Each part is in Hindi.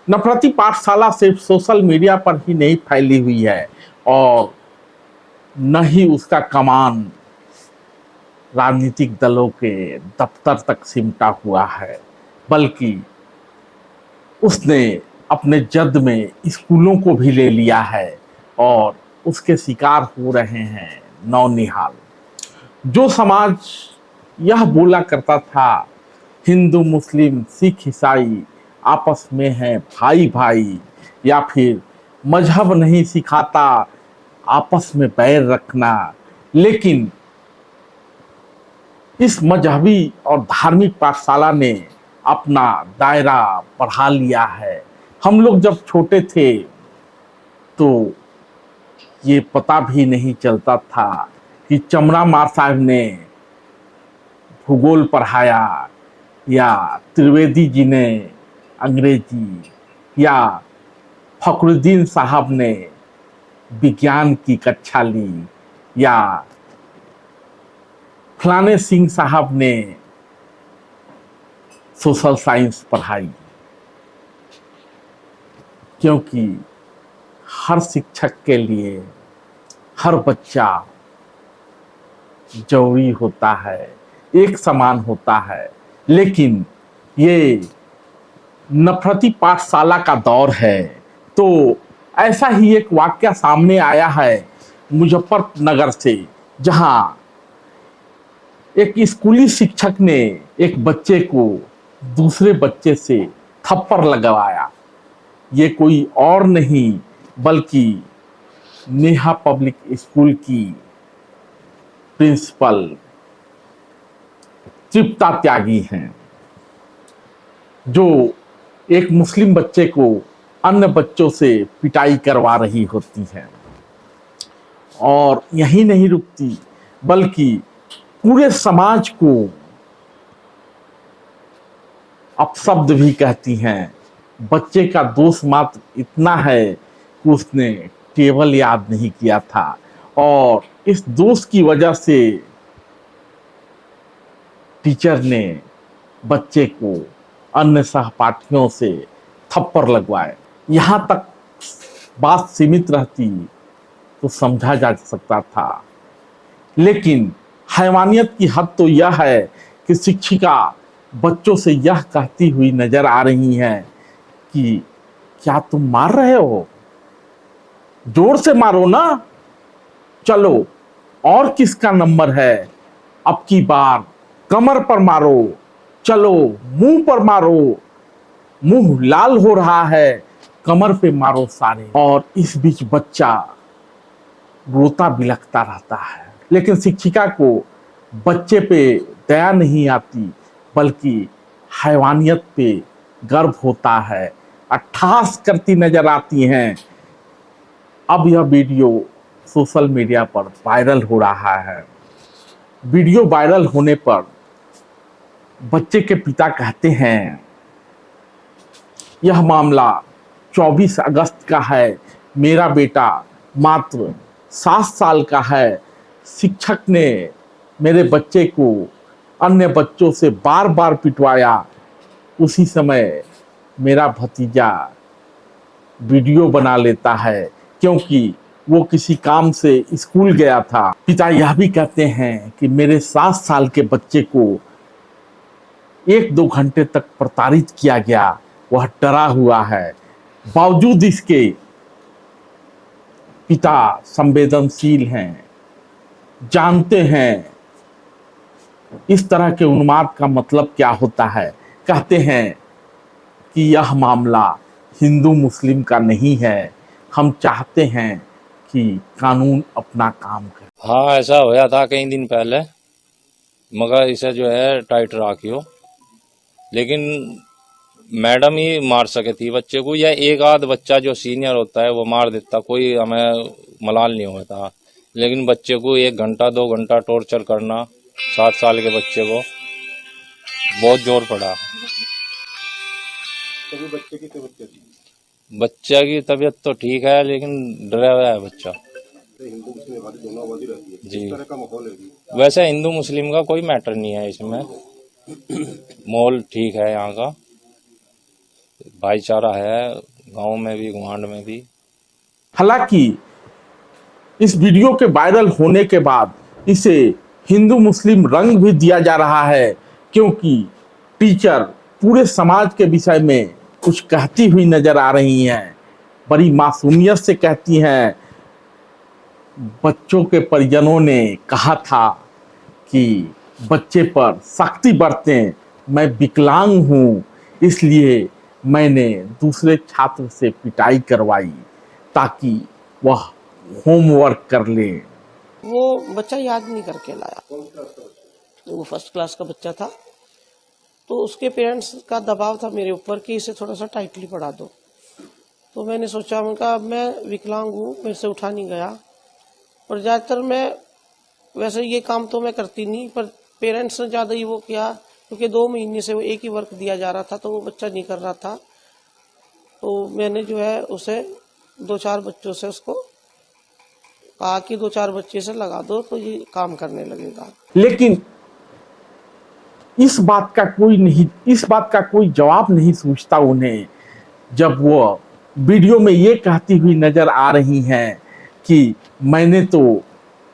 नफरती पाठशाला सिर्फ सोशल मीडिया पर ही नहीं फैली हुई है और न ही उसका कमान राजनीतिक दलों के दफ्तर तक सिमटा हुआ है, बल्कि उसने अपने जद में स्कूलों को भी ले लिया है और उसके शिकार हो रहे हैं नौनिहाल। जो समाज यह बोला करता था हिंदू मुस्लिम सिख ईसाई आपस में हैं भाई भाई, या फिर मजहब नहीं सिखाता आपस में बैर रखना, लेकिन इस मजहबी और धार्मिक पाठशाला ने अपना दायरा बढ़ा लिया है। हम लोग जब छोटे थे तो ये पता भी नहीं चलता था कि चमड़ा मार साहब ने भूगोल पढ़ाया या त्रिवेदी जी ने अंग्रेजी या फखरुद्दीन साहब ने विज्ञान की कक्षा ली या फलाने सिंह साहब ने सोशल साइंस पढ़ाई, क्योंकि हर शिक्षक के लिए हर बच्चा जरूरी होता है, एक समान होता है। लेकिन ये नफरती पाठशाला का दौर है, तो ऐसा ही एक वाकया सामने आया है मुजफ्फरनगर से, जहां एक स्कूली शिक्षक ने एक बच्चे को दूसरे बच्चे से थप्पड़ लगवाया। ये कोई और नहीं बल्कि नेहा पब्लिक स्कूल की प्रिंसिपल तृप्ता त्यागी हैं, जो एक मुस्लिम बच्चे को अन्य बच्चों से पिटाई करवा रही होती हैं और यही नहीं रुकती बल्कि पूरे समाज को अपशब्द भी कहती हैं। बच्चे का दोष मात्र इतना है कि उसने टेबल याद नहीं किया था और इस दोष की वजह से टीचर ने बच्चे को अन्य सहपाठियों से थप्पड़ लगवाए। यहाँ तक बात सीमित रहती तो समझा जा सकता था, लेकिन हैवानियत की हद तो यह है कि शिक्षिका बच्चों से यह कहती हुई नजर आ रही हैं कि क्या तुम मार रहे हो, जोर से मारो ना, चलो और किसका नंबर है, अब की बार कमर पर मारो, चलो मुंह पर मारो, मुंह लाल हो रहा है, कमर पे मारो सारे। और इस बीच बच्चा रोता बिलखता रहता है, लेकिन शिक्षिका को बच्चे पे दया नहीं आती बल्कि हैवानियत पे गर्व होता है, अट्ठास करती नजर आती हैं। अब यह वीडियो सोशल मीडिया पर वायरल हो रहा है। वीडियो वायरल होने पर बच्चे के पिता कहते हैं यह मामला 24 अगस्त का है, मेरा बेटा मात्र 7 साल का है, शिक्षक ने मेरे बच्चे को अन्य बच्चों से बार बार पिटवाया, उसी समय मेरा भतीजा वीडियो बना लेता है क्योंकि वो किसी काम से स्कूल गया था। पिता यह भी कहते हैं कि मेरे 7 साल के बच्चे को 1-2 घंटे तक प्रताड़ित किया गया, वह डरा हुआ है। बावजूद इसके पिता संवेदनशील हैं, जानते हैं इस तरह के उन्माद का मतलब क्या होता है। कहते हैं कि यह मामला हिंदू मुस्लिम का नहीं है, हम चाहते हैं कि कानून अपना काम करे। हाँ, ऐसा होया था कई दिन पहले, मगर इसे जो है टाइट रखियो, लेकिन मैडम ही मार सके थी बच्चे को, या एक आध बच्चा जो सीनियर होता है वो मार देता, कोई हमें मलाल नहीं होता। लेकिन बच्चे को 1 घंटा 2 घंटा टॉर्चर करना, 7 साल के बच्चे को बहुत जोर पड़ा। तभी बच्चे की तबीयत कैसी? बच्चा की तबीयत तो ठीक है, लेकिन डरा हुआ है बच्चा। हिंदू मुस्लिम आबादी दोनों आबादी रहती है, जी। इस तरह का माहौल है जी। वैसे हिंदू मुस्लिम का कोई मैटर नहीं है इसमें, माहौल ठीक है यहाँ का, भाईचारा है गांव में भी गुआंढ में भी। हालांकि इस वीडियो के वायरल होने के बाद इसे हिंदू मुस्लिम रंग भी दिया जा रहा है, क्योंकि टीचर पूरे समाज के विषय में कुछ कहती हुई नजर आ रही हैं। बड़ी मासूमियत से कहती हैं, बच्चों के परिजनों ने कहा था कि बच्चे पर सख्ती बरतें, मैं विकलांग हूँ, इसलिए मैंने दूसरे छात्र से पिटाई करवाई ताकि वह होमवर्क कर ले। वो बच्चा याद नहीं करके लाया, वो फर्स्ट क्लास का बच्चा था। तो उसके पेरेंट्स का दबाव था मेरे ऊपर कि इसे थोड़ा सा टाइटली पढ़ा दो। तो मैंने सोचा, उनका मैं विकलांग हूँ, मेरे से उठा नहीं गया। और ज़्यादातर मैं वैसे ये काम तो मैं करती नहीं, पर पेरेंट्स ने ज़्यादा ही वो किया, क्योंकि 2 महीने से वो एक ही वर्क दिया जा रहा था, तो वो बच्चा नहीं कर रहा था। तो मैंने जो है उसे 2-4 बच्चों से उसको कहा कि 2-4 बच्चे से लगा दो तो ये काम करने लगेगा। लेकिन इस बात का कोई जवाब नहीं सूझता उन्हें, जब वो वीडियो में ये कहती हुई नजर आ रही हैं कि मैंने तो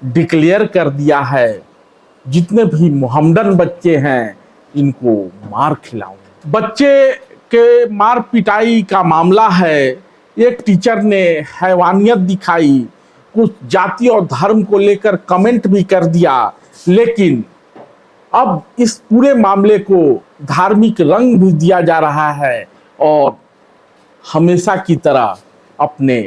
डिक्लेयर कर दिया है, जितने भी मोहम्मदन बच्चे हैं इनको मार खिलाऊं। बच्चे के मार पिटाई का मामला है। एक टीचर ने हैवानियत दिखाई, कुछ जाति और धर्म को लेकर कमेंट भी कर दिया, लेकिन अब इस पूरे मामले को धार्मिक रंग भी दिया जा रहा है और हमेशा की तरह अपने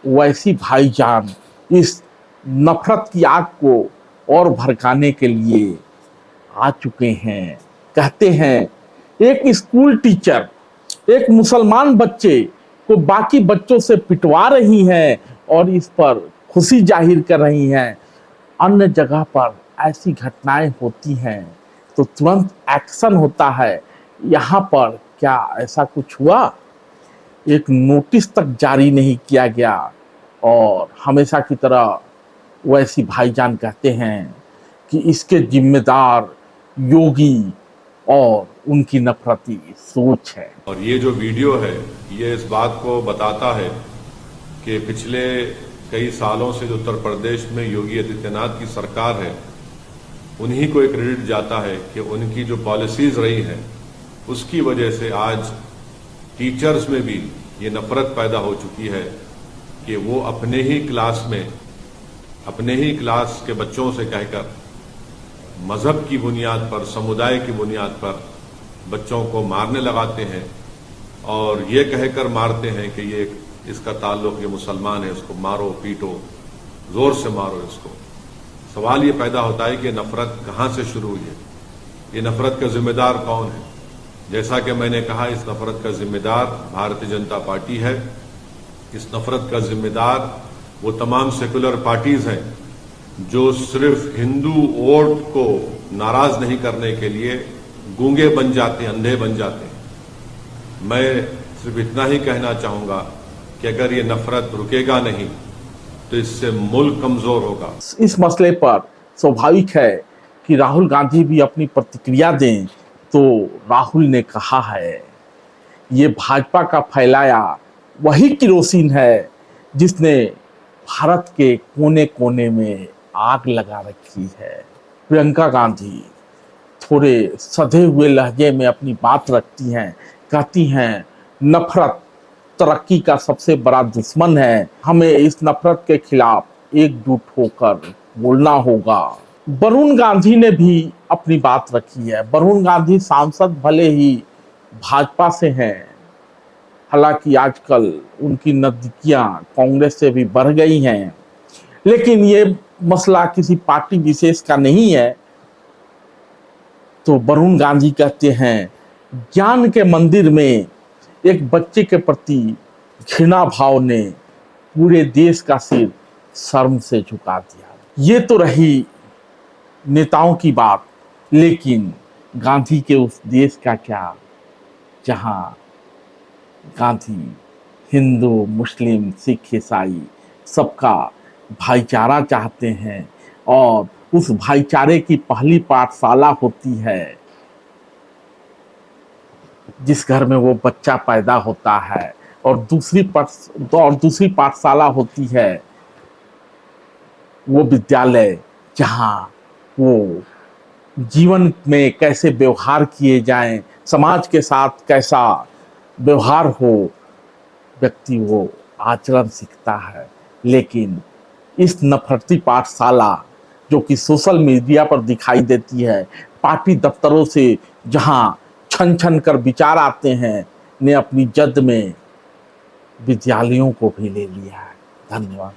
वैसी भाईजान इस नफरत की आग को और भड़काने के लिए आ चुके हैं। कहते हैं, एक स्कूल टीचर एक मुसलमान बच्चे को बाकी बच्चों से पिटवा रही हैं और इस पर खुशी जाहिर कर रही हैं। अन्य जगह पर ऐसी घटनाएं होती हैं तो तुरंत एक्शन होता है। यहाँ पर क्या ऐसा कुछ हुआ? एक नोटिस तक जारी नहीं किया गया और हमेशा की तरह वैसी भाईजान कहते हैं कि इसके जिम्मेदार योगी और उनकी नफरती सोच है। और ये जो वीडियो है ये इस बात को बताता है कि पिछले कई सालों से जो उत्तर प्रदेश में योगी आदित्यनाथ की सरकार है, उन्हीं को एक क्रेडिट जाता है कि उनकी जो पॉलिसीज रही हैं उसकी वजह से आज टीचर्स में भी ये नफरत पैदा हो चुकी है कि वो अपने ही क्लास के बच्चों से कहकर मजहब की बुनियाद पर, समुदाय की बुनियाद पर बच्चों को मारने लगाते हैं और ये कहकर मारते हैं कि ये इसका ताल्लुक ये मुसलमान है, इसको मारो पीटो, जोर से मारो इसको। सवाल ये पैदा होता है कि नफरत कहाँ से शुरू हुई है, ये नफरत का जिम्मेदार कौन है? जैसा कि मैंने कहा, इस नफरत का जिम्मेदार भारतीय जनता पार्टी है। इस नफरत का जिम्मेदार वो तमाम सेकुलर पार्टीज हैं जो सिर्फ हिंदू वोट को नाराज नहीं करने के लिए गूंगे बन जाते हैं, अंधे बन जाते हैं। मैं सिर्फ इतना ही कहना चाहूंगा कि अगर ये नफरत रुकेगा नहीं तो इससे मुल्क कमजोर होगा। इस मसले पर स्वाभाविक है कि राहुल गांधी भी अपनी प्रतिक्रिया दें। तो राहुल ने कहा है, ये भाजपा का फैलाया वही किरोसिन है जिसने भारत के कोने कोने में आग लगा रखी है। प्रियंका गांधी थोड़े सधे हुए लहजे में अपनी बात रखती हैं, कहती हैं, नफरत तरक्की का सबसे बड़ा दुश्मन है, हमें इस नफरत के खिलाफ एकजुट होकर बोलना होगा। वरुण गांधी ने भी अपनी बात रखी है। वरुण गांधी सांसद भले ही भाजपा से हैं, हालांकि आजकल उनकी नजदीकियां कांग्रेस से भी बढ़ गई हैं, लेकिन ये मसला किसी पार्टी विशेष का नहीं है। तो वरुण गांधी कहते हैं, ज्ञान के मंदिर में एक बच्चे के प्रति घृणा भाव ने पूरे देश का सिर शर्म से झुका दिया। ये तो रही नेताओं की बात, लेकिन गांधी के उस देश का क्या जहां गांधी हिंदू, मुस्लिम, सिख, ईसाई सबका भाईचारा चाहते हैं और उस भाईचारे की पहली पाठशाला होती है जिस घर में वो बच्चा पैदा होता है और दूसरी पाठशाला होती है वो विद्यालय, जहाँ वो जीवन में कैसे व्यवहार किए जाएं, समाज के साथ कैसा व्यवहार हो, व्यक्ति वो आचरण सीखता है। लेकिन इस नफरती पाठशाला जो कि सोशल मीडिया पर दिखाई देती है, पार्टी दफ्तरों से जहां छन छन कर विचार आते हैं, ने अपनी जद में विद्यालयों को भी ले लिया है। धन्यवाद।